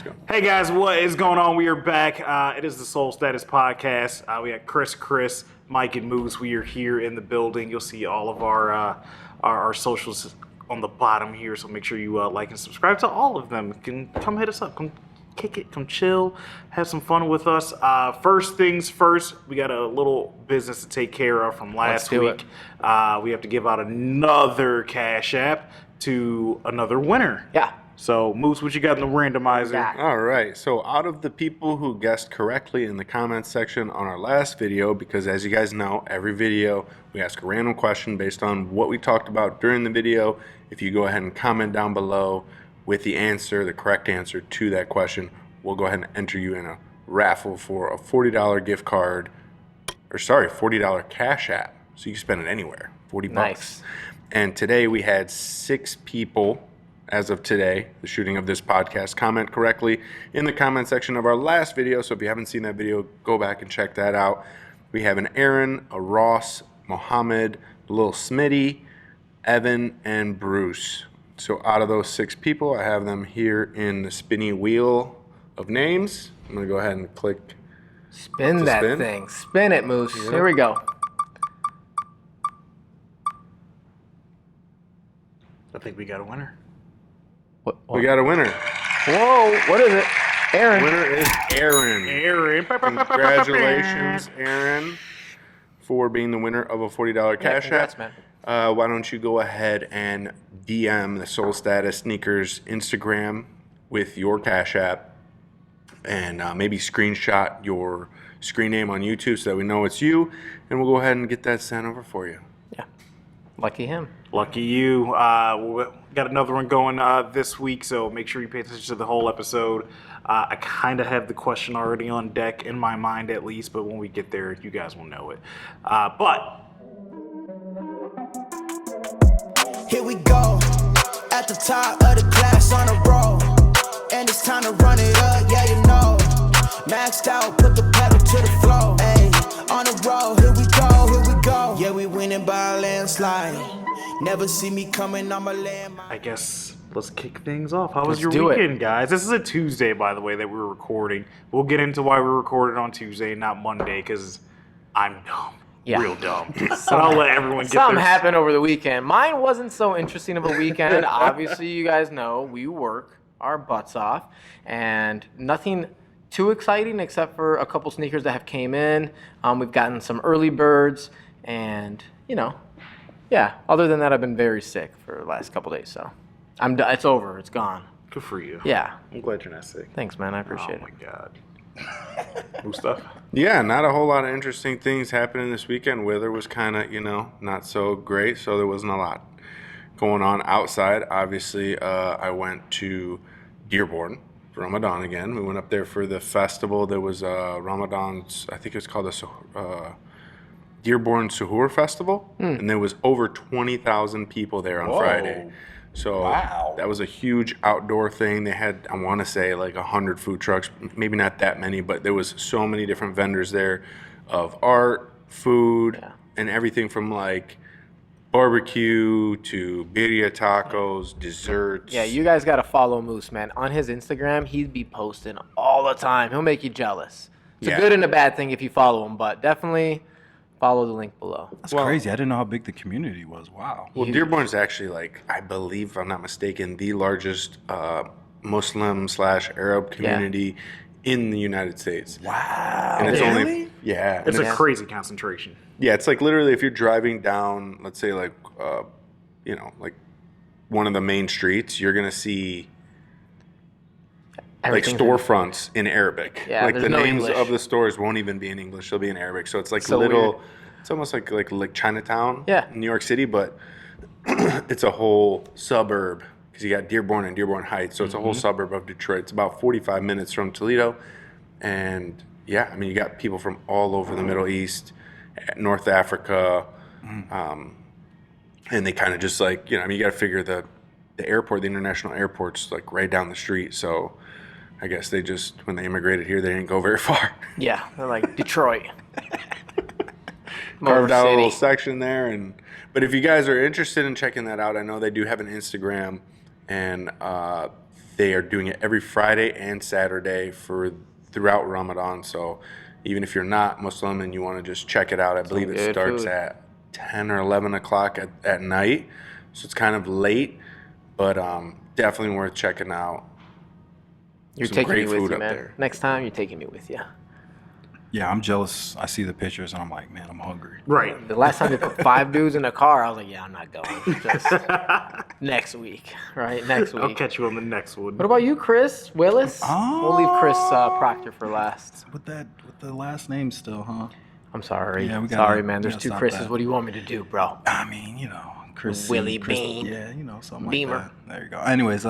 go. Hey guys, what is going on? We are back. It is the Soul Status Podcast. We got Chris, Mike, and Moose. We are here in the building. You'll see all of our socials on the bottom here, so make sure you like and subscribe to all of them. You can come hit us up, come kick it, come chill, have some fun with us. First things first, we got a little business to take care of from last week. We have to give out another Cash App to another winner. Yeah. So, Moose, what you got in the randomizer? Yeah. All right. So, out of the people who guessed correctly in the comments section on our last video, because as you guys know, every video we ask a random question based on what we talked about during the video. If you go ahead and comment down below with the answer, the correct answer to that question, we'll go ahead and enter you in a raffle for a $40 gift card, $40 Cash App. So you can spend it anywhere, 40 bucks. Nice. And today we had 6 people, as of today, the shooting of this podcast, comment correctly in the comment section of our last video. So if you haven't seen that video, go back and check that out. We have an Aaron, a Ross, Mohammed, a little Smitty, Evan, and Bruce. So out of those 6 people, I have them here in the spinny wheel of names. I'm going to go ahead and click. Spin that thing. Spin it, Moose. Yep. Here we go. I think we got a winner. What? We got a winner. Whoa, what is it? Aaron. Winner is Aaron. Aaron. Congratulations, Aaron, for being the winner of a $40 Cash congrats, App. man. Why don't you go ahead and DM the Soul Status Sneakers Instagram with your Cash App and maybe screenshot your screen name on YouTube so that we know it's you, and we'll go ahead and get that sent over for you. Yeah. Lucky him. Lucky you. We got another one going this week, so make sure you pay attention to the whole episode. I kind of have the question already on deck in my mind, at least, but when we get there, you guys will know it. But here we go, at the top of the class on a roll, and it's time to run it up, yeah you know, maxed out, put the pedal to the floor, ayy, on the road, here we go, yeah we winning by a landslide, never see me coming on my landmine. I guess let's kick things off. How was Let's your do it. weekend, guys? This is a Tuesday, by the way, that we're recording. We'll get into why we recorded on Tuesday, not Monday, because I'm dumb. Yeah. Real dumb. But I'll let everyone get Something their... happened over the weekend. Mine wasn't so interesting of a weekend. Obviously, you guys know we work our butts off, and nothing too exciting except for a couple sneakers that have came in. We've gotten some early birds, and yeah. Other than that, I've been very sick for the last couple days, so it's over. It's gone. Good for you. Yeah. I'm glad you're not sick. Thanks, man. I appreciate Oh, my it. God. New stuff? Yeah, not a whole lot of interesting things happening this weekend. Weather was kind of, not so great, so there wasn't a lot going on outside. Obviously, I went to Dearborn for Ramadan again. We went up there for the festival. There was Ramadan's, I think it was called the Dearborn Suhoor Festival, and there was over 20,000 people there on Friday. So that was a huge outdoor thing. They had, I want to say, like 100 food trucks, maybe not that many, but there was so many different vendors there of art, food, and everything from like barbecue to birria tacos, desserts. Yeah, you guys got to follow Moose, man. On his Instagram, he'd be posting all the time. He'll make you jealous. It's a good and a bad thing if you follow him, but definitely follow the link below. That's crazy. I didn't know how big the community was. Wow. Well, Dearborn's actually, like, I believe, if I'm not mistaken, the largest Muslim/Arab community in the United States. Wow. And it's Really? only, yeah. It's and a crazy concentration. Yeah, it's like literally if you're driving down, let's say like, like one of the main streets, you're going to see like Everything's storefronts in Arabic. Yeah, like there's the no names English. of the stores won't even be in English. They'll be in Arabic. So it's like So little, weird. it's almost like Chinatown Yeah. in New York City, but it's a whole suburb because you got Dearborn and Dearborn Heights. So it's a whole suburb of Detroit. It's about 45 minutes from Toledo. And yeah, I mean, you got people from all over the Middle East, North Africa, and they kind of just like, you got to figure the airport, the international airport's like right down the street. So I guess they just, when they immigrated here, they didn't go very far. Yeah, they're like Detroit. Carved out a little City. section there. But if you guys are interested in checking that out, I know they do have an Instagram, and They are doing it every Friday and Saturday throughout Ramadan. So even if you're not Muslim and you want to just check it out, I believe it good starts food. at 10 or 11 o'clock at night. So it's kind of late, but definitely worth checking out. You're Some taking great me with food you, up man. there. Next time, you're taking me with you. Yeah, I'm jealous. I see the pictures and I'm like, man, I'm hungry. Right. The last time they put 5 dudes in a car, I was like, yeah, I'm not going. Just next week, right? Next week. I'll catch you on the next one. What about you, Chris Willis? We'll leave Chris Proctor for last. With the last name still, huh? I'm sorry. Yeah, we gotta- Sorry, man. we There's gotta 2 stop Chris's. that. What do you want me to do, bro? I mean, Chris. Willie Chris, Bean. Yeah, something Beamer. like that. There you go. Anyways,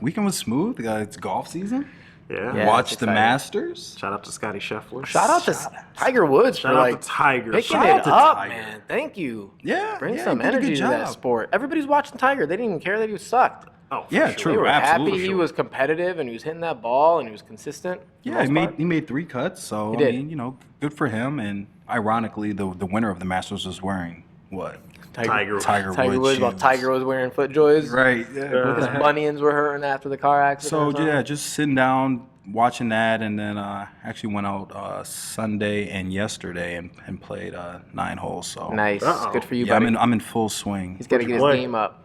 weekend was smooth. It's golf season. Yeah. Yeah. Watch it's the exciting. Masters. Shout out to Scotty Scheffler. Shout out to Tiger Woods Shout for out like to Tiger. picking Shout it out to up, Tiger. man. Thank you. Yeah, Bring yeah, some he did a energy good to that job. sport. Everybody's watching Tiger. They didn't even care that he sucked. Oh, for Yeah, sure. true. They were absolutely. happy he was competitive and he was hitting that ball and he was consistent. for the Yeah, most part. he made 3 cuts. So He I did. mean, good for him. And ironically, the winner of the Masters was wearing what? Tiger. Tiger Woods. While shoes. Tiger was wearing foot joys. Right. Yeah. His bunions were hurting after the car accident. So yeah, just sitting down watching that, and then actually went out Sunday and yesterday and played 9 holes. So Nice. Uh-oh. Good for you, yeah, buddy. I'm in full swing. He's got to get his play? game up.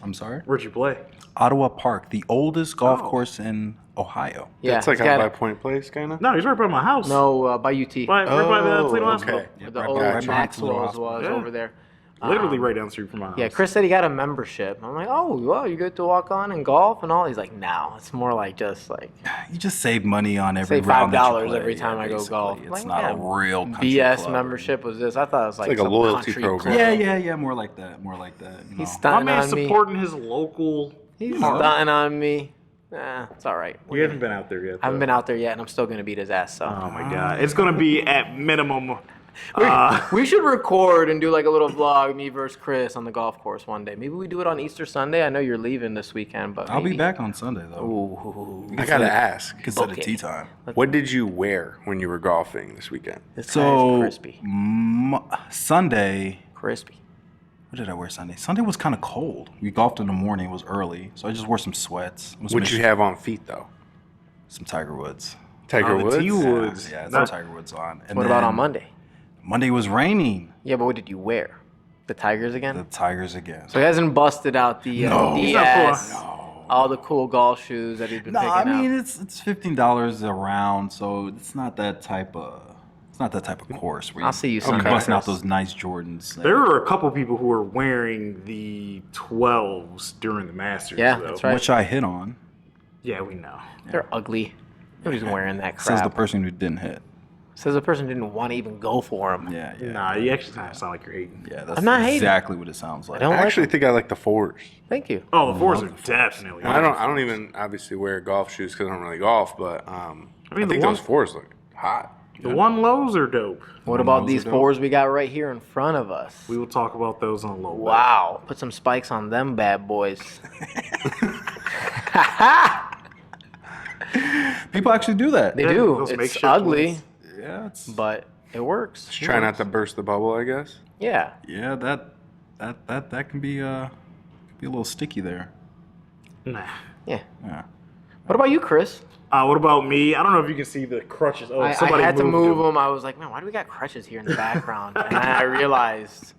I'm sorry. Where'd you play? Ottawa Park, the oldest golf Oh. course in Ohio. Yeah, It's like he's out got by Point Place, kind of. No, he's right by my house. no by UT. Right by the Oh, Toledo okay. Hospital. Yeah, the right old by- right behind Maxwell's Toledo was Yeah. over there. Literally right down the street from my house. Yeah, Chris said he got a membership. I'm like, oh, well, you get to walk on and golf and all. He's like, no, it's more like just like You just save money on every say round that you $5 play. every time I go basically. golf. It's Like, not yeah, a real country BS club. membership was this. I thought it was like like a some loyalty country program. club. Yeah, more like that. He's my stunting man's on me. supporting his local. He's park. stunting on me. It's all right. You haven't been out there yet. I haven't though. been out there yet, and I'm still gonna beat his ass. So Oh my god, it's gonna be at minimum. we should record and do like a little vlog, me versus Chris on the golf course one day. Maybe we do it on Easter Sunday. I know you're leaving this weekend, but I'll be maybe. back on Sunday though. Ooh, I gotta ask, You can set a Okay. tea time. what did you wear when you were golfing this weekend? this guy is So crispy. Sunday, Crispy. what did I wear Sunday? Sunday was kind of cold. We golfed in the morning. It was early, so I just wore some sweats. It was What'd you have on feet though? Some Tiger Woods. Tiger the Woods. T Woods. Yeah, some Not- Tiger Woods on. And What about then on Monday? Monday was raining. Yeah, but what did you wear? The Tigers again? The Tigers again. So he hasn't busted out the No. He's not full DS, of- all the cool golf shoes that he's been No, picking I out. mean it's $15 a round, so it's not that type of course where I'll see you you're Sunday, busting out Chris. those nice Jordans. There were a couple people who were wearing the 12s during the Masters. Yeah, though. that's right. which I hit on. Yeah, we know. They're ugly. Nobody's wearing that Says the crap. person who didn't hit. Says the person didn't want to even go for him. Yeah. Nah, you actually kind of sound like you're hating. Yeah, that's I'm not hating. exactly what it sounds like. I don't I like actually them. think I like the fours. Thank you. Oh, the fours love are the fours. definitely. I don't even obviously wear golf shoes because I don't really golf, but I mean, think the those one- fours look hot. The one lows are dope. What about those these are dope. fours we got right here in front of us? We will talk about those on low. Wow. Put some spikes on them bad boys. People actually do that. They Yeah, do. those It's makeshift ugly, ones. Yeah, it's but it works. Just try not to burst the bubble, I guess. Yeah. yeah that can be a little sticky there. Nah. Yeah. Yeah. What about you, Chris? What about me? I don't know if you can see the crutches. Oh, I somebody had to move them. them. I was like, man, why do we got crutches here in the background? And then I realized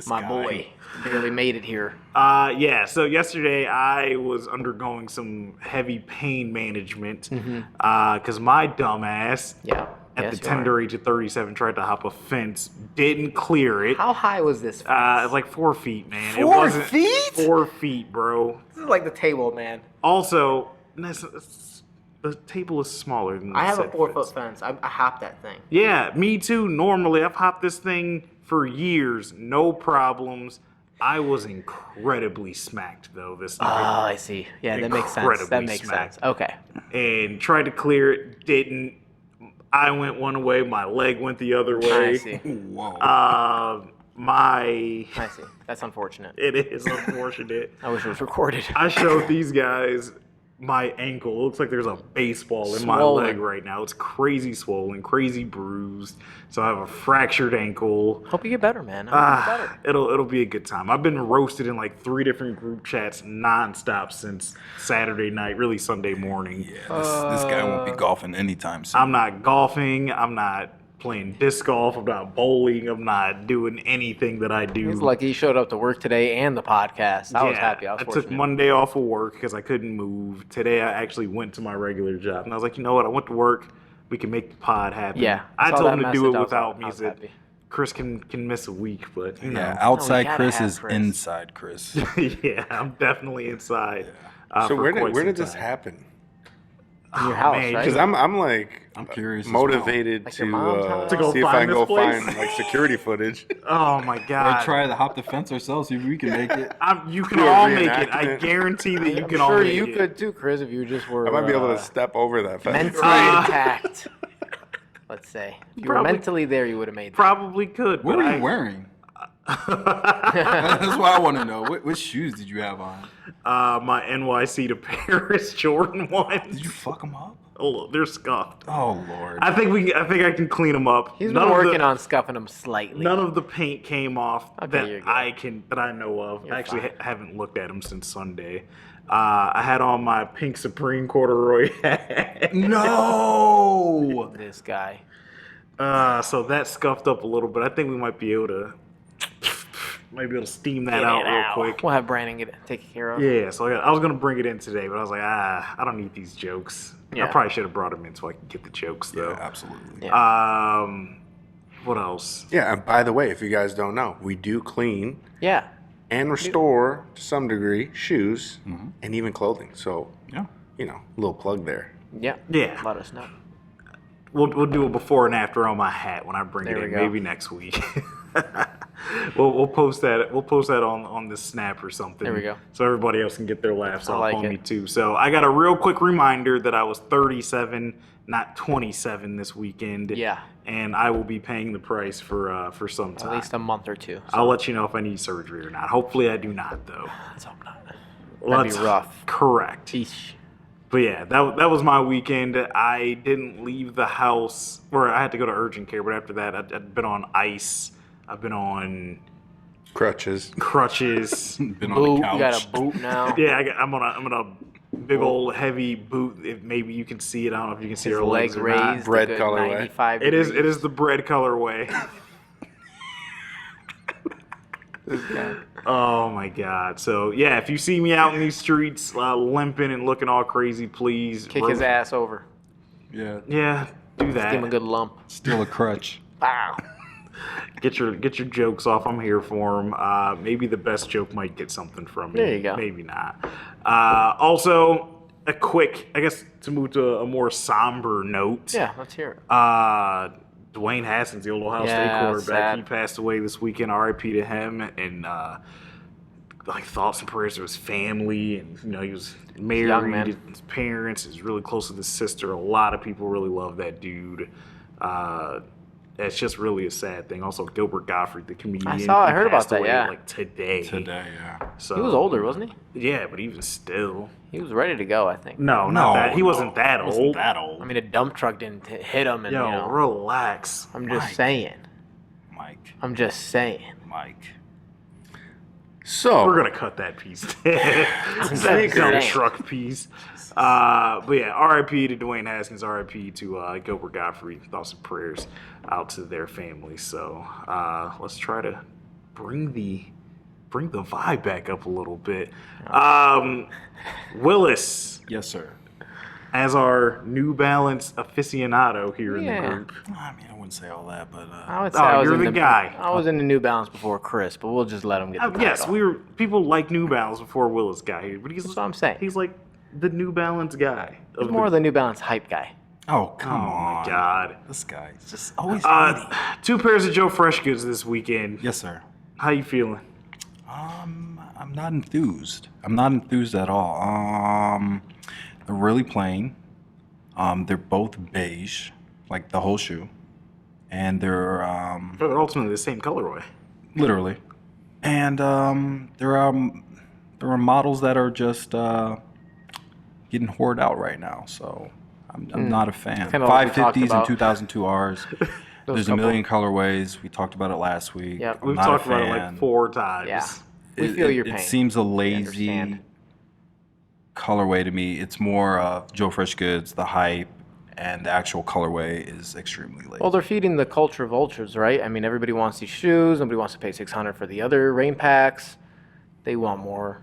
my guy. boy barely made it here. Yeah, so yesterday I was undergoing some heavy pain management because my dumbass Yeah. at Yes, the you are. tender age of 37 tried to hop a fence, didn't clear it. How high was this? It's like 4 feet, man. 4 feet? 4 feet, bro. This is like the table, man. Also, the table is smaller than the I have a said 4-foot fence. I hopped that thing. Yeah, me too. Normally, I've hopped this thing for years, no problems. I was incredibly smacked though this Oh, night, I see. Yeah, that makes sense. That Incredibly makes smacked. sense. Okay. and tried to clear it. Didn't. I went one way, my leg went the other I way. see. Whoa. My I see. That's unfortunate. it is unfortunate. I wish it was recorded. I showed these guys my ankle. It looks like there's a baseball in my Swollen. leg right now. It's crazy swollen, crazy bruised. So I have a fractured ankle. Hope you get better, man. I hope you get better. It'll be a good time. I've been roasted in like 3 different group chats nonstop since Saturday night, really Sunday morning. Yeah, this guy won't be golfing anytime soon. I'm not golfing. I'm not playing disc golf. I'm not bowling. I'm not doing anything that I do. He's lucky he showed up to work today and the podcast. I was happy. I was took fortunate. Monday off of work because I couldn't move. Today I actually went to my regular job. And I was like, you know what? I went to work. We can make the pod happen. Yeah, I saw told that him to do message. it I without was me. That happy. Chris can miss a week, but you know. Yeah, outside gotta Chris have is Chris. inside Chris. Yeah, I'm definitely inside. So for where quite did some this time. happen? In your house, man, right? Because I'm like I'm curious as motivated Like your mom's to house? To go see if I find can go this place? find like security footage. Oh my Or god! try to hop the fence ourselves, see if we can make it. You can Do a all make it. I reenactment. guarantee that you I'm can all sure make you it. could too, Chris, if you just were I might be able to step over that fence. mentally intact. Let's say. If you were Probably- mentally there, you would have made that. Probably could. What but were you wearing? That's what I want to know. What shoes did you have on? My NYC to Paris Jordan ones. Did you fuck them up? Oh, they're scuffed. Oh Lord. I think I can clean them up. He's None been of working the, on scuffing them slightly. None of the paint came off Okay, you're good. that I know of. You're I actually fine. haven't looked at them since Sunday. I had on my pink Supreme corduroy hat. No. This guy. So that scuffed up a little bit. I think we might be able to steam that Get out it real out. quick. We'll have Brandon get it taken care of. Yeah, so I was gonna bring it in today, but I was like, I don't need these jokes. Yeah. I probably should have brought them in so I could get the jokes though. Yeah, absolutely. Yeah. What else? Yeah, and by the way, if you guys don't know, we do clean Yeah. and restore to some degree shoes and even clothing. So, Yeah. you know, a little plug there. Yeah. Yeah. Let us know. We'll do a before and after on my hat when I bring There it we in, go. maybe next week. we'll post that. We'll post that on this snap or something. There we go. So everybody else can get their laughs I off like on it. me too. So I got a real quick reminder that I was 37, not 27 this weekend. Yeah. And I will be paying the price for some At time. least a month or two. I'll let you know if I need surgery or not. Hopefully I do not though. Let's hope not. Well, That'd be rough. Correct. Sheesh. But yeah, that was my weekend. I didn't leave the house, or I had to go to urgent care. But after that, I'd been on ice. I've been on Crutches. crutches. Been on Boot. the You couch. got a boot now. Yeah, I'm on a big old heavy boot. If maybe you can see it. I don't know if you can see His her legs leg or not. raised. Bread a good colorway. 95 It degrees. is the bread colorway. This guy. Oh my god. So yeah, if you see me out in these streets limping and looking all crazy, please Kick his ass over. Yeah. Yeah, do Give him a that. good lump. Still a crutch. Wow. Get your jokes off. I'm here for them. Maybe the best joke might get something from me. There you go. Maybe not. Also, a quick, I guess, to move to a more somber note. Yeah, let's hear it. Dwayne Haskins, the old Ohio Yeah, State quarterback, sad. he passed away this weekend. R.I.P. to him, and like thoughts and prayers to his family. And you know, he was married, Young man. his parents, is really close with his sister. A lot of people really love that dude. It's just really a sad thing. Also, Gilbert Gottfried, the comedian, I he heard about passed that, away, yeah. like today. Today, yeah. So He was older, wasn't he? Yeah, but even still, He was ready to go, I think. no, not that. He wasn't that old. Wasn't that old. I mean, a dump truck didn't hit him, and Yo, you know. relax. I'm just Mike. saying. Mike. I'm just saying. Mike. So, We're gonna cut that piece. that dump truck piece. But yeah, R.I.P. to Dwayne Haskins. R.I.P. to Gilbert Gottfried. Thoughts and prayers out to their families. So let's try to bring the vibe back up a little bit. Willis, Yes, sir. as our New Balance aficionado here in the Yeah. group. I mean, I wouldn't say all that, but I would say Oh, I was you're in the guy. I was in the New Balance before Chris, but we'll just let him get the Yes, title. people like New Balance before Willis got here, but That's what I'm saying. he's like the New Balance guy. He's more of the New Balance hype guy. oh, come Oh on. my god. This guy is just always ready. 2 pairs of Joe Fresh goods this weekend. Yes, sir. How you feeling? I'm not enthused. I'm not enthused at all. They're really plain. They're both beige, like the whole shoe, and they're They're ultimately the same colorway. literally, and there are models that are just getting hoarded out right now. So I'm not a fan. Kinda like we talked 550s and about. 2002Rs. There's a couple. million colorways. We talked about it last week. Yep. I'm We've not talked a about fan. it like 4 times. Yeah. We feel your pain. It seems a We lazy understand. colorway to me. It's more of Joe Fresh Goods, the hype, and the actual colorway is extremely lazy. Well, they're feeding the culture vultures, right? I mean, everybody wants these shoes. Nobody wants to pay $600 for the other rain packs. They want more,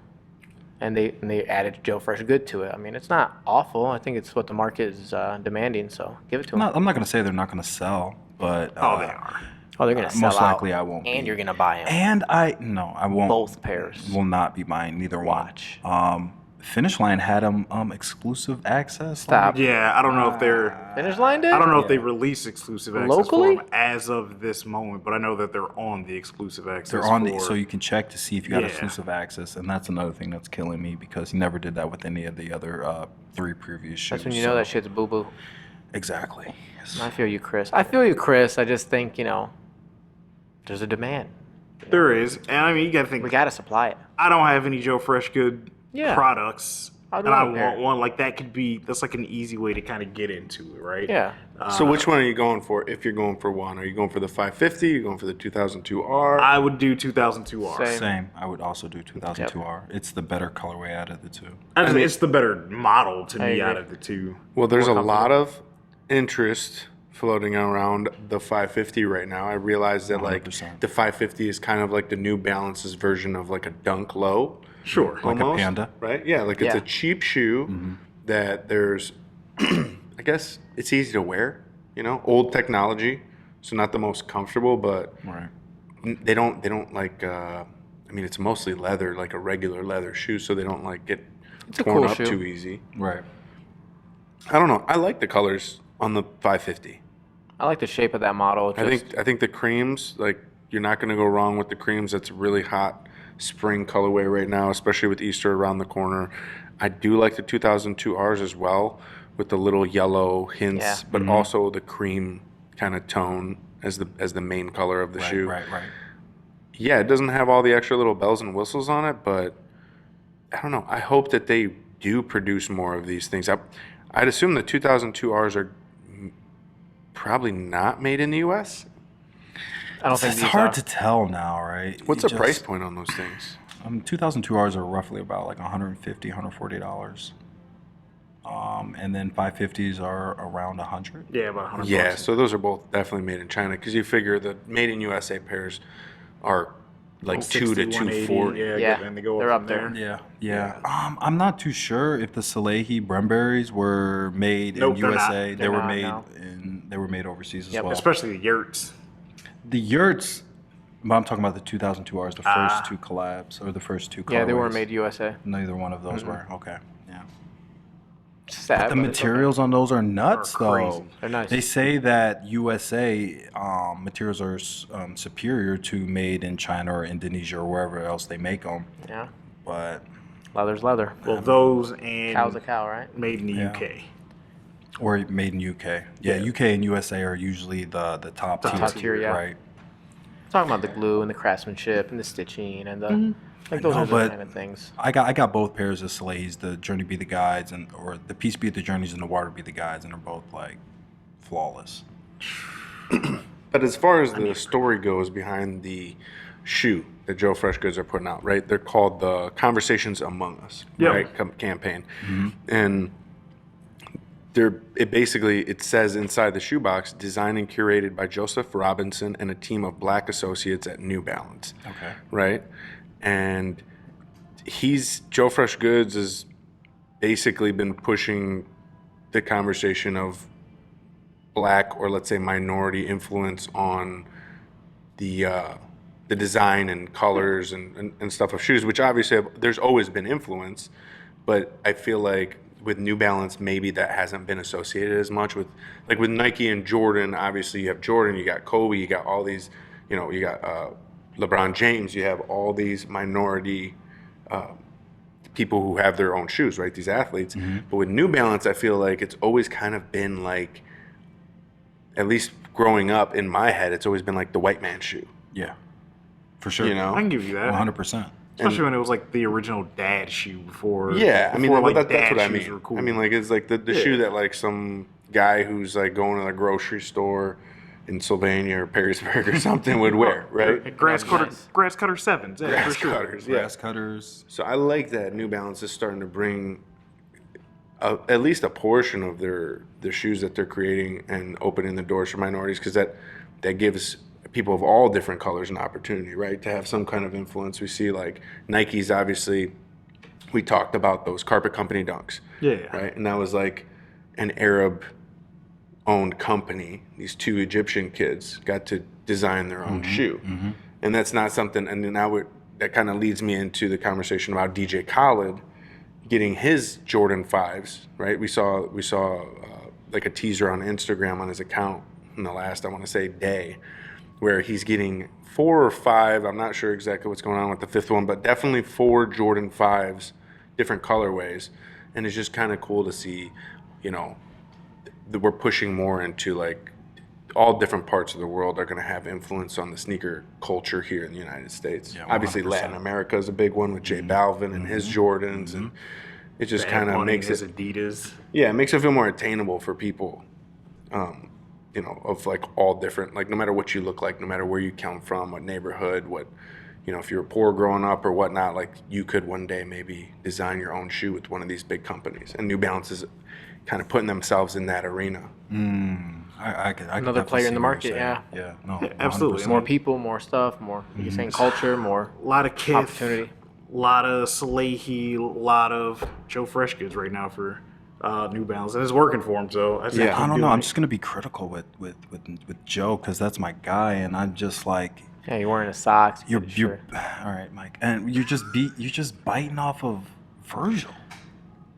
and they added Joe Fresh Good to it. I mean, it's not awful. I think it's what the market is demanding. So give it to them. I'm not going to say they're not going to sell, but Oh, they are. Oh, they're gonna sell most out, likely I won't. and be. you're gonna buy them. And I won't. Both pairs. Will not be buying neither Watch. one. Finish Line had them exclusive access. Stop. Yeah, I don't know if they're. Finish Line did. I don't know if they release exclusive access Locally? for them as of this moment, but I know that they're on the exclusive access. They're on for, so you can check to see if you got Yeah. exclusive access, and that's another thing that's killing me because he never did that with any of the other 3 previous shoes. That's when you know that shit's boo boo. Exactly. I feel you, Chris. I just think there's a demand. There is, and I mean you gotta think. We gotta supply it. I don't have any Joe Fresh Good Yeah. products, I'd and I want a pair. want one like that. That's like an easy way to kind of get into it, right? Yeah. So which one are you going for? If you're going for one, are you going for the 550? Are you going for the 2002R? I would do 2002R. Same. Same. I would also do 2002R. It's the better colorway out of the two. It's the better model to I me agree. out of the two. Well, there's a More lot of interest floating around the 550 right now. I realize that like 100%. the 550 is kind of like the New Balance's version of like a Dunk Low, Sure. Like almost, a Panda. right? Yeah, like it's Yeah. a cheap shoe that there's, I guess it's easy to wear. Old technology, so not the most comfortable, but Right. they don't like. I mean, it's mostly leather, like a regular leather shoe, so they don't like get It's a torn cool up shoe. too easy. Right. I don't know. I like the colors on the 550. I like the shape of that model. I think the creams, like you're not going to go wrong with the creams. That's a really hot spring colorway right now, especially with Easter around the corner. I do like the 2002Rs as well, with the little yellow hints, Yeah. but also the cream kind of tone as the main color of the shoe. Right. Yeah, it doesn't have all the extra little bells and whistles on it, but I don't know. I hope that they do produce more of these things. I'd assume the 2002Rs are probably not made in the U.S. I don't think It's these hard are. to tell now, right? What's the price point on those things? 2002Rs are roughly about like $150, $140. And then 550s are around 100. Yeah, about 100 Yeah, bucks. so those are both definitely made in China because you figure the made in USA pairs are like 2 to 180, 240. Yeah, and they go they're from up there. Yeah. I'm not too sure if the Salehi Bremberries were made Nope, in they're not. USA. They're not, no. They were made overseas as Yep. well. Especially the yurts. The yurts, but I'm talking about the 2002Rs, the first 2 collabs or the first 2 colorways. Yeah, they weren't made USA. Neither one of those were. Okay. Yeah. Sad, The but it's okay. materials on those are nuts, Are crazy. though. They're nice. They say that USA materials are superior to made in China or Indonesia or wherever else they make them. Yeah, But leather's leather. Well, those and Cow's a cow, right? made in the Yeah. UK. or made in UK. Yeah, UK and USA are usually the top tier. Top tier, yeah. Right. Talking about the glue and the craftsmanship and the stitching and the like those know, are the but- kind of things. I got both pairs of Saleys, the Journey Be the Guides or the Peace Be the Journeys and the Water Be the Guides, and they're both like flawless. But as far as the story goes behind the shoe that Joe Fresh Goods are putting out, right? They're called the Conversations Among Us, Yep. right? Campaign. And it says inside the shoebox, designed and curated by Joseph Robinson and a team of black associates at New Balance. Okay. Right? And Joe Fresh Goods has basically been pushing the conversation of black or let's say minority influence on the design and colors and stuff of shoes, which obviously there's always been influence, but I feel like with New Balance maybe that hasn't been associated as much with Nike and Jordan. Obviously you have Jordan, you got Kobe, you got all these, you got LeBron James, you have all these minority people who have their own shoes, right? These athletes. But with New Balance, I feel like it's always kind of been like, at least growing up in my head, it's always been like the white man shoe. Yeah. For sure. I can give you that. 100%. Especially when it was like the original dad shoe before. Yeah, I mean, before, that's dad what I shoes mean. were cool. I mean, like, it's like the shoe that, like, some guy who's, like, going to the grocery store in Sylvania or Perrysburg or something would wear, right? Grass cutter, Nice. grass cutter sevens. Yeah, Grass for sure. cutters, yeah. Grass cutters. So I like that New Balance is starting to bring at least a portion of their shoes that they're creating and opening the doors for minorities, because that gives people of all different colors an opportunity, right, to have some kind of influence. We see like Nike's, obviously, we talked about those Carpet Company dunks, Yeah. right, and that was like an Arab-owned company. These two Egyptian kids got to design their own shoe, and that's not something. And now that kind of leads me into the conversation about DJ Khaled getting his Jordan 5s, right? We saw like a teaser on Instagram on his account in the last, I want to say, day, where he's getting 4 or 5. I'm not sure exactly what's going on with the 5th one, but definitely 4 Jordan 5s, different colorways. And it's just kind of cool to see, that we're pushing more into like all different parts of the world are going to have influence on the sneaker culture here in the United States. Yeah, Obviously, 100%. Latin America is a big one with J Balvin and his Jordans, and it just kind of makes his it, Adidas. yeah, it makes it feel more attainable for people, of like all different, like no matter what you look like, no matter where you come from, what neighborhood, what, if you were poor growing up or whatnot, like you could one day maybe design your own shoe with one of these big companies. And New Balance is kind of putting themselves in that arena. I could Another definitely player in see the what market, you're yeah. saying. Yeah, no, Yeah, absolutely. 100%. More people, more stuff, more, you're saying culture, more A lot of Kith, opportunity. a lot of Salehi, a lot of Joe Freshgoods right now for New Balance, and it's working for him. So I Yeah. I don't know. I'm just gonna be critical with Joe because that's my guy, and I'm just like, Yeah, you're wearing a socks. you're sure. all right, Mike, and you're just biting off of Virgil.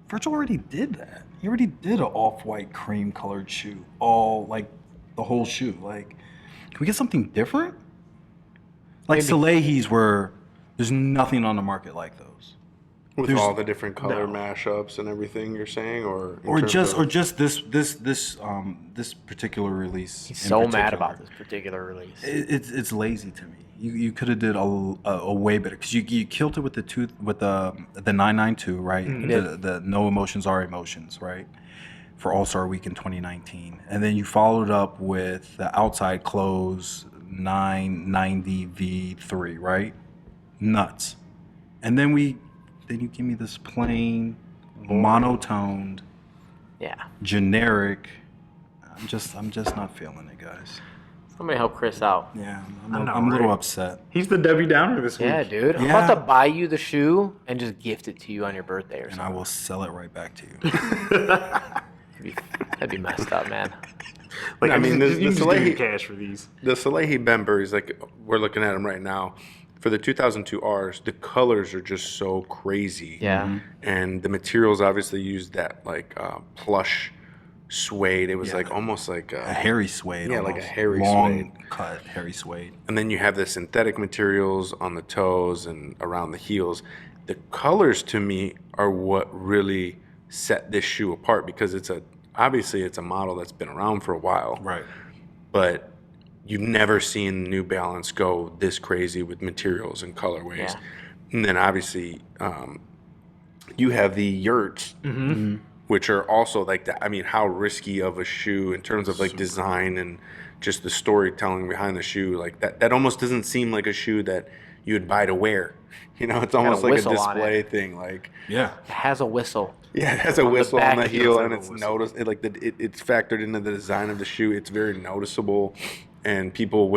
Virgil already did that. He already did an off-white cream colored shoe, all like the whole shoe. Like, can we get something different? Like Salehi's, where there's nothing on the market like those. With There's- all the different color mashups and everything you're saying, or Just this particular release. He's in so mad particular. about this particular release. It's lazy to me. You could have did a way better because you killed it with the 992, right? The no emotions are emotions, right? For All-Star Week in 2019, and then you followed up with the outside close 990 V3, right? Nuts. And then you give me this plain, monotoned, Yeah. generic. I'm just not feeling it, guys. Somebody help Chris out. Yeah, I know, I'm a little right? upset. He's the Debbie Downer this week. Yeah, dude. I'm Yeah. about to buy you the shoe and just gift it to you on your birthday or And I something. will sell it right back to you. That'd be messed up, man. Like, I mean, you the can just give me Salehi- cash for these. The Salehi Bembury's, like we're looking at them right now. For the 2002 Rs, the colors are just so crazy. Yeah. And the materials obviously used that like plush suede. It was like almost like A hairy suede. Yeah, like a almost. hairy long suede. cut hairy suede. And then you have the synthetic materials on the toes and around the heels. The colors to me are what really set this shoe apart, because obviously it's a model that's been around for a while. Right. But you've never seen New Balance go this crazy with materials and colorways. Yeah. And then obviously you have the yurts, which are also like that. I mean, how risky of a shoe in terms of like design and just the storytelling behind the shoe. Like that almost doesn't seem like a shoe that you would buy to wear. It's almost like a whistle on display it. thing. Like, Yeah. It has a whistle. yeah, it has a the whistle on back, the heel, like and a it's whistle. noticed. It's factored into the design of the shoe. It's very noticeable, and people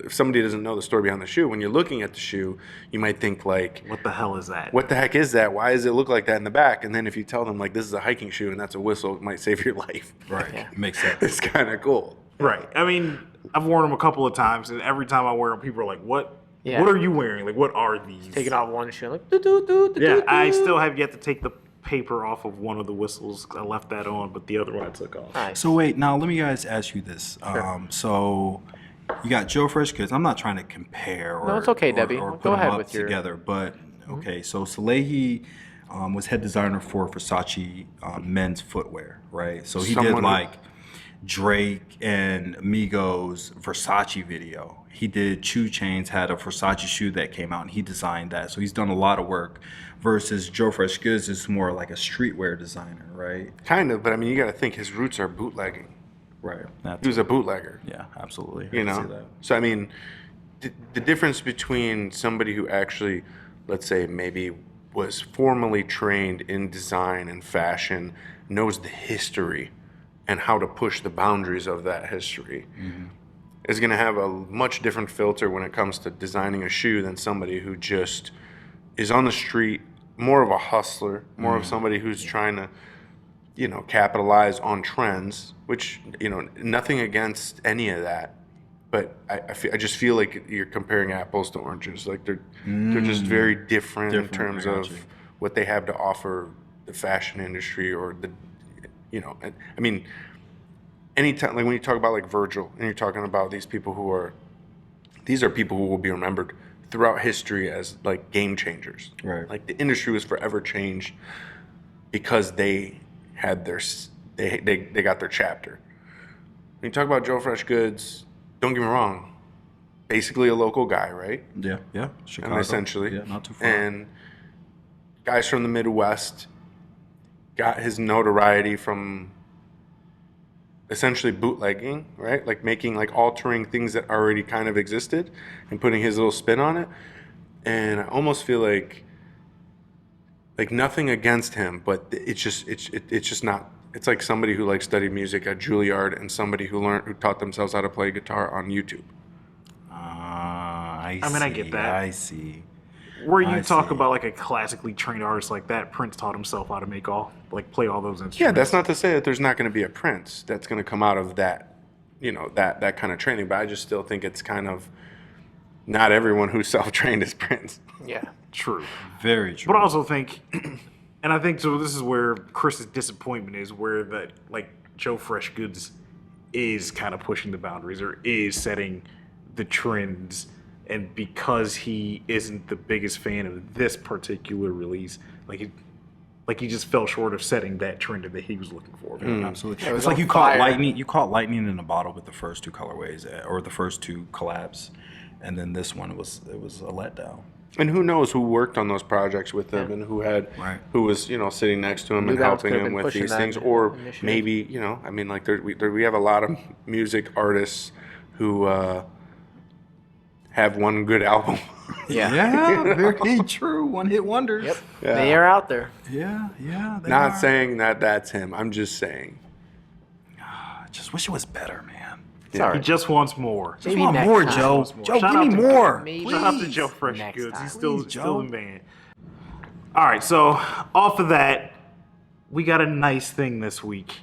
if somebody doesn't know the story behind the shoe, when you're looking at the shoe, you might think like, What the hell is that? "What the heck is that? Why does it look like that in the back?" And then if you tell them like this is a hiking shoe and that's a whistle, it might save your life. Right. Yeah. Makes sense. It's kind of cool. Right. I mean, I've worn them a couple of times, and every time I wear them, people are like, "What? Yeah. What are you wearing? Like, what are these?" Taking off one shoe, like, doo-doo-doo, Yeah, doo-doo-doo. I still have yet to take the paper off of one of the whistles. I left that on, but the other one I took off. Nice. So wait, now let me guys ask you this. So you got Joe Freshgoods. I'm not trying to compare or No, it's okay, or- Debbie. or Go put them ahead up with your- together, but okay. So Salehi was head designer for Versace men's footwear, right? So he Someone did who- like Drake and Migos Versace video. He did 2 Chainz had a Versace shoe that came out, and he designed that. So he's done a lot of work. Versus Joe Fresh Goods is more like a streetwear designer, right? Kind of, but I mean, you got to think his roots are bootlegging. Right. He was a bootlegger. Yeah, absolutely. I You can see know, that. so I mean, the difference between somebody who actually, let's say, maybe was formally trained in design and fashion, knows the history and how to push the boundaries of that history, is going to have a much different filter when it comes to designing a shoe than somebody who just is on the street, more of a hustler, more of somebody who's trying to, you know, capitalize on trends, which, you know, nothing against any of that. But I just feel like you're comparing apples to oranges. Like they're just very different in terms I got of you. what they have to offer the fashion industry or the, you know, I mean, anytime, like when you talk about like Virgil and you're talking about these people who are, these are people who will be remembered throughout history as like game changers. Right. Like the industry was forever changed because they had their, they got their chapter. When you talk about Joe Fresh Goods, don't get me wrong, basically a local guy, right? Yeah. Chicago. And essentially. Yeah, not too far. And guys from the Midwest got his notoriety from essentially bootlegging, right? Like making, like altering things that already kind of existed and putting his little spin on it. And I almost feel like nothing against him, but it's just not. It's like somebody who like studied music at Juilliard and somebody who taught themselves how to play guitar on YouTube. I I mean, I get that. I see. Where you I talk see. about like a classically trained artist like that, Prince taught himself how to play all those instruments. Yeah, that's not to say that there's not going to be a Prince that's going to come out of that, you know, that kind of training. But I just still think it's kind of not everyone who's self-trained is Prince. Yeah. True. Very true. But I also think, and I think so. This is where Chris's disappointment is, where that like Joe Fresh Goods is kind of pushing the boundaries or is setting the trends, and because he isn't the biggest fan of this particular release, like he just fell short of setting that trend that he was looking for. Absolutely. It was It's like on you caught fire. lightning. You caught lightning in a bottle with the first 2 colorways or the first 2 collabs, and then this one was a letdown. And who knows who worked on those projects with him and Right. who was, you know, sitting next to him New and Balance helping could have him been with pushing these that things. Or initiative. maybe, you know, I mean, like we have a lot of music artists who have one good album. Yeah. Yeah, very true. One-hit wonders. Yep. Yeah. They are out there. Yeah. They Not are. saying that that's him. I'm just saying. I just wish it was better, man. It's all He right. just wants more. Just Maybe want next more, time. Joe. Shout Joe, out give me to- more. maybe- Shout out to Please. Joe Fresh Next Goods. time. He's still Please, still Joe. the man. All right, so off of that, we got a nice thing this week.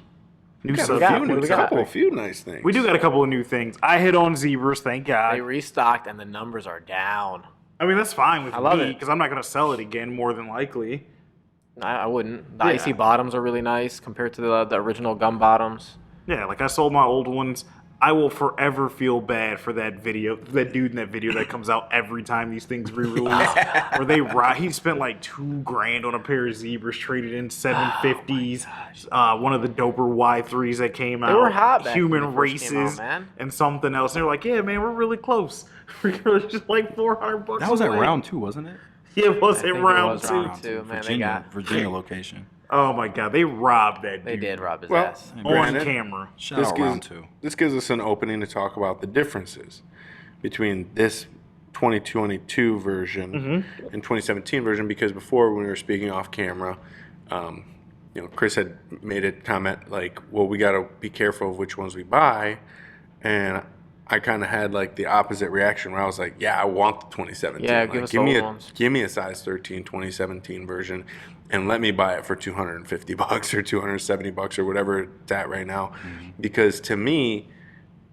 New Got subject. a few, What do we got? a few nice things. We do got a couple of new things. I hit on zebras, thank They God. restocked and the numbers are down. I mean, that's fine with I love me it. because I'm not going to sell it again, more than likely. I wouldn't. The Yeah. icy bottoms are really nice compared to the original gum bottoms. Yeah, like I sold my old ones. I will forever feel bad for that dude in that video that comes out every time these things re-release. Where he spent like $2,000 on a pair of zebras, traded in 750s. One of the doper Y3s that came out. were hot back Human when they first came races out, man. and something else. And they're like, yeah, man, we're really close. We're just like $400. That was at away. round 2, wasn't it? Yeah, it was I at think it round was two. round two. Man, they Virginia, got- Virginia location. Oh my god, they robbed that dude. They did rob his Well, ass. On Granted, camera. Shout This out round 2. this gives us an opening to talk about the differences between this 2022 version and 2017 version, because before, when we were speaking off camera, you know, Chris had made a comment like, well, we got to be careful of which ones we buy, and I kind of had like the opposite reaction where I was like, yeah, I want the 2017. Yeah, Like, give us give me old a ones. give me a size 13 2017 version and let me buy it for $250 or $270 or whatever it's at right now. Because to me,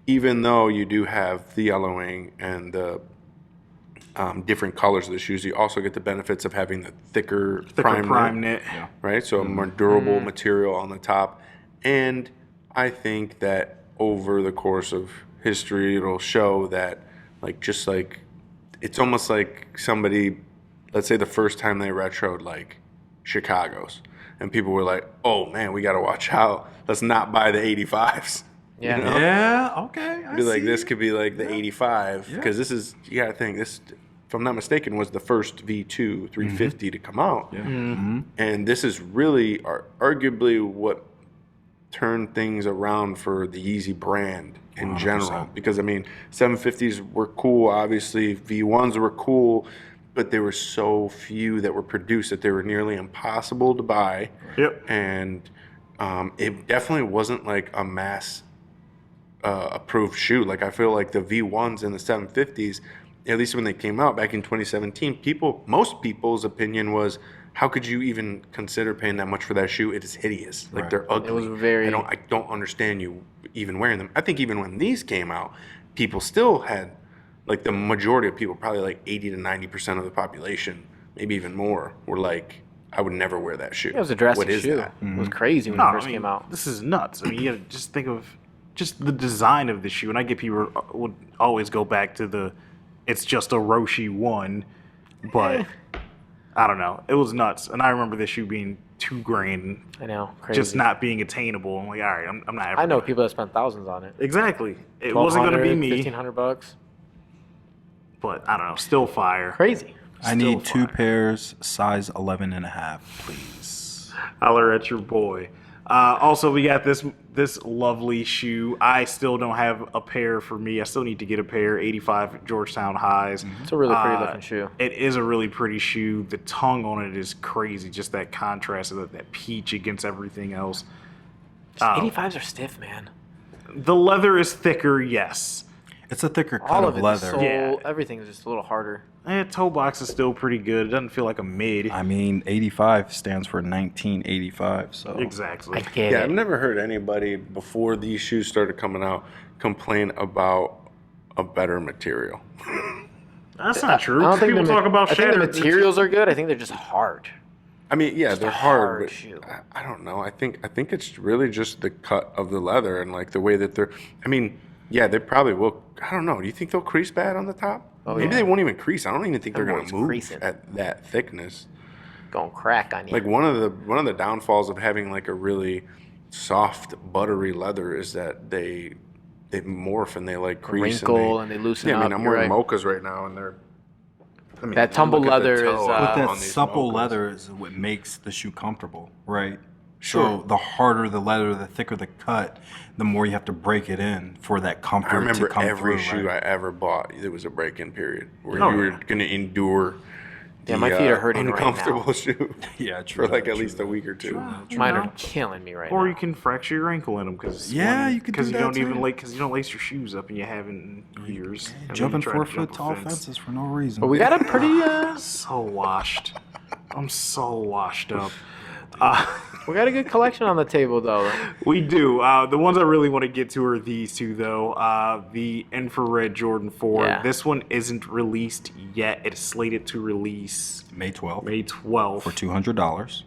even though you do have the yellowing and the different colors of the shoes, you also get the benefits of having the thicker Prime knit. right? So a more durable material on the top. And I think that over the course of history, it'll show that, like, just like, it's almost like somebody, let's say the first time they retroed, like, Chicago's, and people were like, oh man, we got to watch out. Let's not buy the 85s. Yeah. You know? Yeah, okay. I Be like, see. this could be like the 85 Yeah. because this is, you gotta think, this, if I'm not mistaken, was the first V2 350 to come out. Yeah. And this is really arguably what turned things around for the Yeezy brand in 100%. general. Because, I mean, 750s were cool, obviously, V1s were cool, but there were so few that were produced that they were nearly impossible to buy. Yep. And it definitely wasn't like a mass approved shoe. Like, I feel like the V1s and the 750s, at least when they came out back in 2017, most people's opinion was, how could you even consider paying that much for that shoe? It is hideous. Like, Right. they're ugly. It was very- I don't understand you even wearing them. I think even when these came out, people still had, like, the majority of people, probably like 80 to 90% of the population, maybe even more, were like, I would never wear that shoe. It was a drastic What is shoe. that? It was crazy when No, it first I mean, came out. this is nuts. I mean, you gotta just think of just the design of the shoe. And I get people would always go back to it's just a Roshi one, but I don't know. It was nuts. And I remember this shoe being $2,000, I know. Crazy. just not being attainable. I'm like, all right, I'm not ever. I know gonna- people that spent thousands on it. Exactly. It wasn't going to be me, $1,500. but I don't know. Still fire. Crazy. I need Still 2 pairs, size 11 and a half, please. Holler at your boy. Also, we got this lovely shoe. I still don't have a pair for me. I still need to get a pair. 85 Georgetown highs. It's a really pretty looking shoe. It is a really pretty shoe. The tongue on it is crazy. Just that contrast of that peach against everything else. 85s are stiff, man. The leather is thicker, yes. It's a thicker cut All of of it. leather. The sole, Yeah. everything is just a little harder. Toe box is still pretty good. It doesn't feel like a mid. I mean, 85 stands for 1985, so. Exactly. I get Yeah, it. I've never heard anybody before these shoes started coming out complain about a better material. That's not true. I don't think People the, talk about I think the shattered materials are good. I think they're just hard. I mean, yeah, they're a hard, hard but shoe. I don't know. I think it's really just the cut of the leather and like the way that they're. I mean, yeah, they probably will. I don't know. Do you think they'll crease bad on the top? Maybe yeah. they won't even crease. I don't even think they're going Everyone's to move creasing. at that thickness. Going crack on you. Like one of the downfalls of having like a really soft, buttery leather is that they morph and they like crease wrinkle and they loosen Yeah, I mean, up, I'm you're wearing right. mochas right now, and they're. I mean, That tumble look at the leather is, toe But But on that these supple mochas. leather is what makes the shoe comfortable, right? Sure. So the harder the leather, the thicker the cut, the more you have to break it in for that comfort I remember to come every through. shoe right? I ever bought, there was a break-in period where Oh, you were yeah. going to endure. Yeah, my feet are hurting right now. uncomfortable shoe Yeah, true. for like that, at true least a that. week or two. Mine are killing me right Or now. you can fracture your ankle in them because Yeah, you could do you that don't even too. because you don't lace your shoes up and you haven't in years. And then Jumping you try to 4 foot jump a tall fence. fences for no reason. But we got a pretty So washed. I'm so washed up. we got a good collection on the table though. We do. The ones I really want to get to are these two, though. The infrared Jordan 4. Yeah. This one isn't released yet. It's slated to release May 12th May 12th. for $200.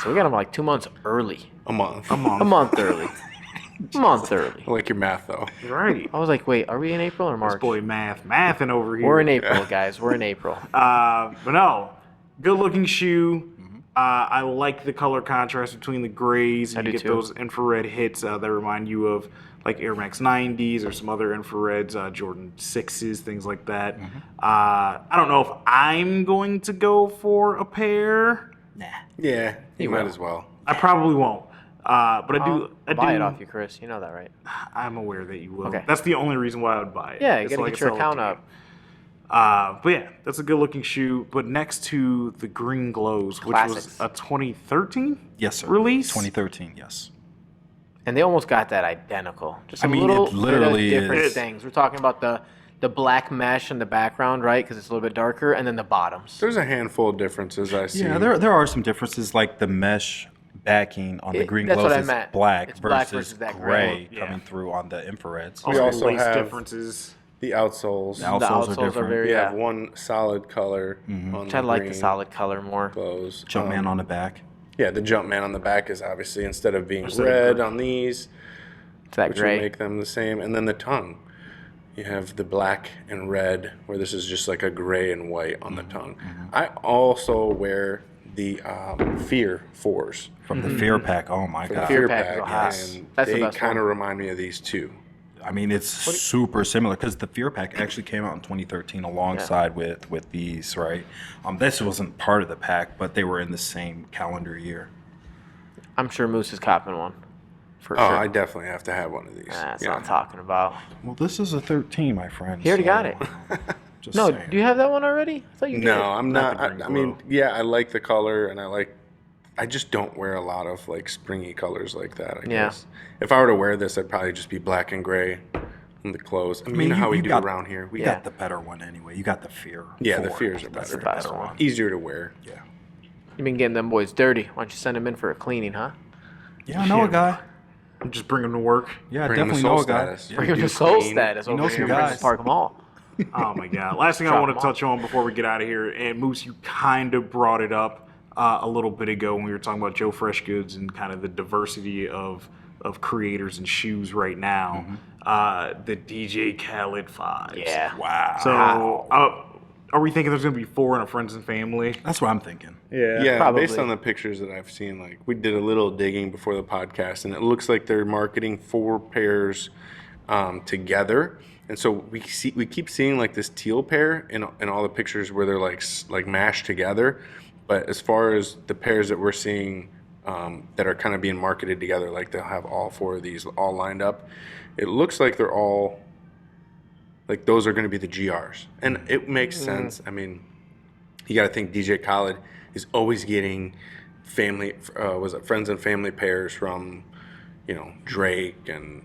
So we got them like 2 months early. A month. a month. A month early. A month early. I like your math though. Right. I was like, wait, are we in April or This March? boy mathing over here. We're in April, guys. We're in April. But no, good looking shoe. I like the color contrast between the grays. I And you do get too. those infrared hits that remind you of like Air Max 90s or some other infrareds, Jordan 6s, things like that. I don't know if I'm going to go for a pair. Yeah, you might will. as well. I probably won't. But I do. I'll buy it off you, Chris. You know that, right? I'm aware that you will. Okay. That's the only reason why I would buy it. Yeah, you It's gotta like get a your solid account game. up. But yeah, that's a good looking shoe. But next to the green glows, which Classics. was a 2013 Yes, sir. release. 2013, yes. And they almost got that identical. Just I a mean, little it literally bit of different is. things. We're talking about the black mesh in the background, right? Because it's a little bit darker, and then the bottoms. There's a handful of differences I see. Yeah, there are some differences, like the mesh backing on the green That's glows what I is meant. black It's black versus versus that gray gray. Yeah. coming through on the infrareds. We also lace have- differences. The outsoles. The The outsoles are outsoles are different. very. We have Yeah. one solid color on Which I like the green solid color more. clothes. Jumpman on the back. Yeah, the Jumpman on the back is obviously instead of being Instead of red gray. on these, It's that which gray. will make them the same. And then the tongue. You have the black and red, where this is just like a gray and white on the tongue. I also wear the Fear 4s. From the Fear Pack. Oh my god. Fear Pack is a hot. and That's the they best kind of one. remind me of these two. I mean, it's super similar because the Fear Pack actually came out in 2013 alongside with these, right? This wasn't part of the pack, but they were in the same calendar year. I'm sure Moose is copping one. For Oh, sure. I definitely have to have one of these. That's what I'm talking about. Well, this is a 13, my friend. He already so, got it. Just No, saying. do you have that one already? I thought you did. No, I'm not. Not the green I mean, glow. yeah, I like the color, and I just don't wear a lot of like springy colors like that. I Yeah. guess if I were to wear this, I'd probably just be black and gray on the clothes. I mean, you know how we do around here. We You Yeah. got the better one anyway. You got the Fear. Yeah, the 4. Fears are That's better. the Best better one. one. easier to wear. Yeah. You've been getting them boys dirty. Why don't you send them in for a cleaning, huh? Yeah, I know a guy. Just bring them to work. Yeah, I Bring 'em to definitely know soul a guy. status. Yeah. Bring them do to soul clean. status over know here some in guys. Princess Park Mall. Oh my God! Last thing I Drop want them to off. touch on before we get out of here, and Moose, you kind of brought it up a little bit ago when we were talking about Joe Fresh Goods and kind of the diversity of creators and shoes right now. The DJ Khaled Fives. Yeah. Wow. So, are we thinking there's going to be 4 in a friends and family? That's what I'm thinking. Yeah, Probably. based on the pictures that I've seen, like we did a little digging before the podcast, and it looks like they're marketing 4 pairs together. And so we keep seeing like this teal pair in all the pictures where they're like mashed together. But as far as the pairs that we're seeing that are kind of being marketed together, like they'll have all 4 of these all lined up. It looks like they're all like those are going to be the GRs, and it makes sense. I mean, you got to think DJ Khaled is always getting friends and family pairs from, Drake and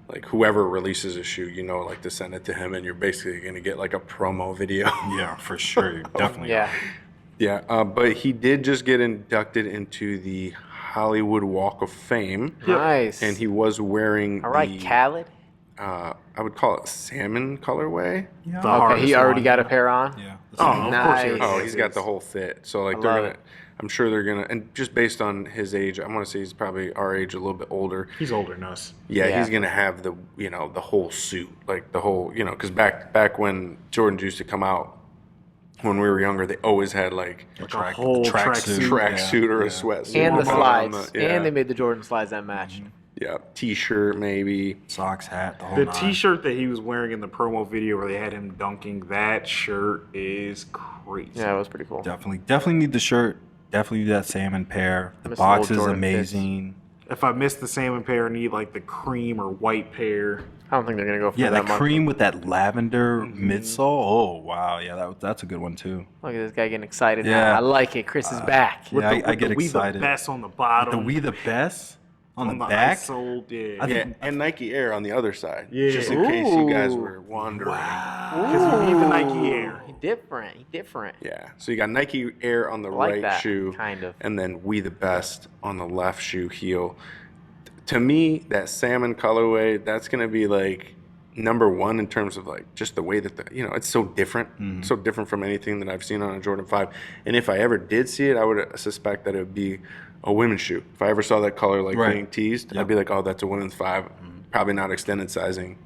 like whoever releases a shoe, like to send it to him, and you're basically going to get like a promo video. Yeah, for sure. You definitely. Yeah. Yeah, but he did just get inducted into the Hollywood Walk of Fame, Nice. and he was wearing All right, the, Khaled. I would call it salmon colorway. Yeah. The Okay, hardest he already one. got a pair on. Yeah. Oh, of course he Nice. Oh, is. he's got the whole fit. So like I they're love gonna. it. I'm sure they're gonna, and just based on his age, I want to say he's probably our age, a little bit older. He's older than us. Yeah, Yeah. he's gonna have the the whole suit, like the whole because back when Jordans used to come out, when we were younger, they always had like a whole tracksuit. tracksuit or a sweatsuit And the on slides. yeah. And they made the Jordan slides that matched. Yeah, t-shirt maybe. Socks, hat, the whole The nine. T-shirt that he was wearing in the promo video where they had him dunking, that shirt is crazy. Yeah, it was pretty cool. Definitely need the shirt. Definitely need that salmon pair. The Miss box old is Jordan amazing. If I miss the salmon pair, I need like the cream or white pair. I don't think they're gonna go for Yeah, that that much. cream with that lavender midsole. Oh wow, yeah, that's a good one too. Look at this guy getting excited Yeah. now. I like it. Chris is back. Yeah, I get the We excited. the best on the The bottom. We the Best on the the back. Sold, yeah. I Yeah, think- and Nike Air on the other side. Yeah. Just in case you guys Ooh. were wondering. Because we need the Nike Air. He different. He different. Yeah. So you got Nike Air on the like right that, shoe, kind of. and then We the Best on the left shoe heel. To me, that salmon colorway, that's gonna be like number one in terms of like just the way that it's so different, so different from anything that I've seen on a Jordan 5. And if I ever did see it, I would suspect that it would be a women's shoe. If I ever saw that color like Right. being teased, Yep. I'd be like, oh, that's a women's 5. Probably not extended sizing.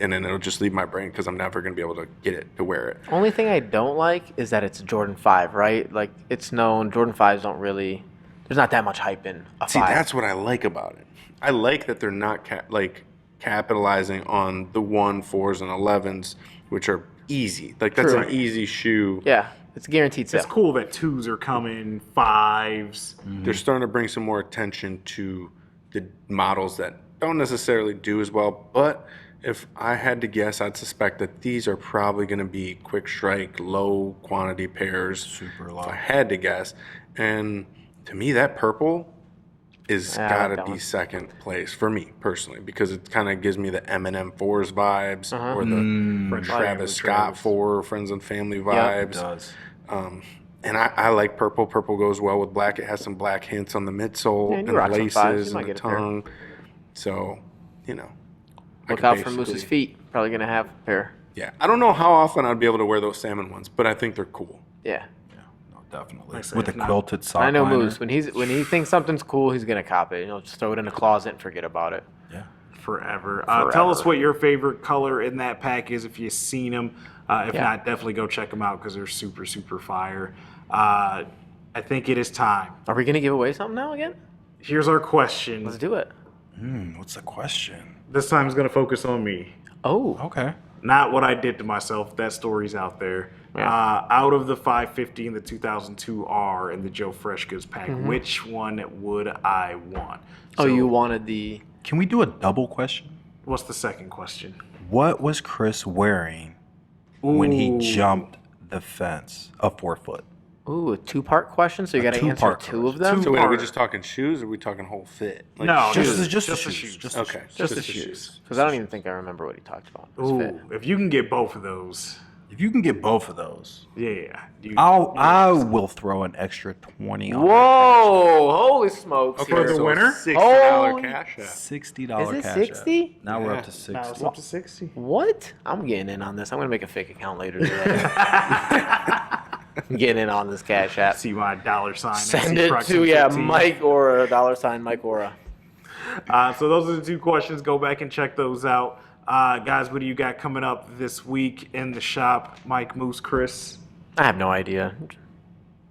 And then it'll just leave my brain because I'm never going to be able to get it to wear it. Only thing I don't like is that it's a Jordan 5, right? Like, it's known Jordan 5s don't really. There's not that much hype in a 5. See, that's what I like about it. I like that they're not capitalizing on the 1, 4s, and 11s, which are easy. Like, that's True. an easy shoe. Yeah, it's a guaranteed sale. It's cool that 2s are coming, 5s. They're starting to bring some more attention to the models that don't necessarily do as well. But if I had to guess, I'd suspect that these are probably going to be quick strike, low quantity pairs. Super If low. I had to guess. And to me, that purple is Yeah, I got like to that be one. second place for me personally because it kind of gives me the Eminem 4s vibes or the Travis Scott 4 Friends and Family It vibes. does. And I like purple. Purple goes well with black. It has some black hints on the midsole Yeah, you and the rock some fives. laces You and might the get a pair. tongue. So, I Look could out for Moose's basically- feet. Probably going to have a pair. Yeah. I don't know how often I'd be able to wear those salmon ones, but I think they're cool. Yeah. No, definitely. Like I said, With the if not- quilted sock I know liner. Moose. When he thinks something's cool, he's going to cop it. Just throw it in a closet and forget about it. Yeah. Forever. Tell us what your favorite color in that pack is if you've seen them. If Yeah. not, definitely go check them out because they're super, super fire. I think it is time. Are we gonna give away something now again? Here's our question. Let's do it. What's the question? This time is going to focus on me. Oh, Okay. Not what I did to myself. That story's out there. Yeah. Out of the 550 and the 2002 R and the Joe Fresh Goods pack, which one would I want? oh, So, you wanted the. Can we do a double question? What's the second question? What was Chris wearing when he Ooh. jumped the fence, a 4 foot? Ooh, a two-part question, so you A got to answer two-part two of question. them. So wait, are we Part. just talking shoes, or are we talking whole fit? Like No, shoes. Just the the shoes. shoes. Just the Okay, shoes. Just the shoes, because I don't even think I remember what he talked about. His Ooh, fit. if you can get both of those, If you can get both of those, yeah. I will throw an extra 20 on Whoa! Holy smokes! Okay, For the so winner? $60 Holy- cash app. $60 Is it cash 60? app. Now we're Yeah. up to 60. Now it's up to 60. What? I'm getting in on this. I'm gonna make a fake account later today. I'm getting in on this cash app. See my $sign. Send SC it Crux to 15. Mike Aura, $ Mike Aura. So those are the two questions. Go back and check those out. Guys, what do you got coming up this week in the shop? Mike, Moose, Chris? I have no idea.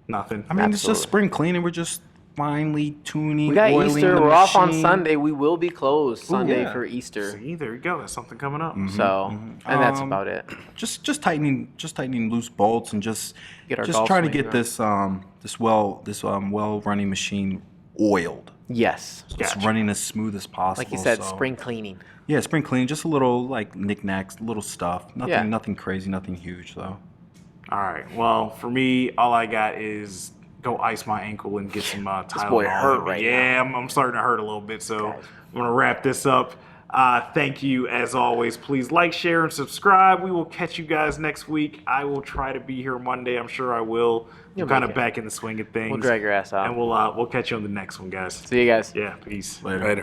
Nothing. I mean, it's Absolutely. just spring cleaning. We're just finely tuning, We got oiling Easter. the We're off on machine. Sunday. We will be closed Sunday yeah. for Easter. See, there you go. That's something coming up. So, and that's about it. Just tightening loose bolts and just Get our golf trying to swing get on. this well running machine oiled. Yes. So Gotcha. it's running as smooth as possible. Like you said, so- spring cleaning. Yeah, spring cleaning, just a little like knickknacks, little stuff. Nothing, Yeah. nothing crazy, nothing huge though. All right. Well, for me, all I got is go ice my ankle and get some Tylenol. boy hurt in me. right Yeah, I'm starting to hurt a little bit, so I'm going to wrap this up. Thank you, as always. Please like, share, and subscribe. We will catch you guys next week. I will try to be here Monday. I'm sure I will. You'll I'm kind make of it. back in the swing of things. We'll drag your ass out. And we'll catch you on the next one, guys. See you guys. Yeah, peace. Later. Later.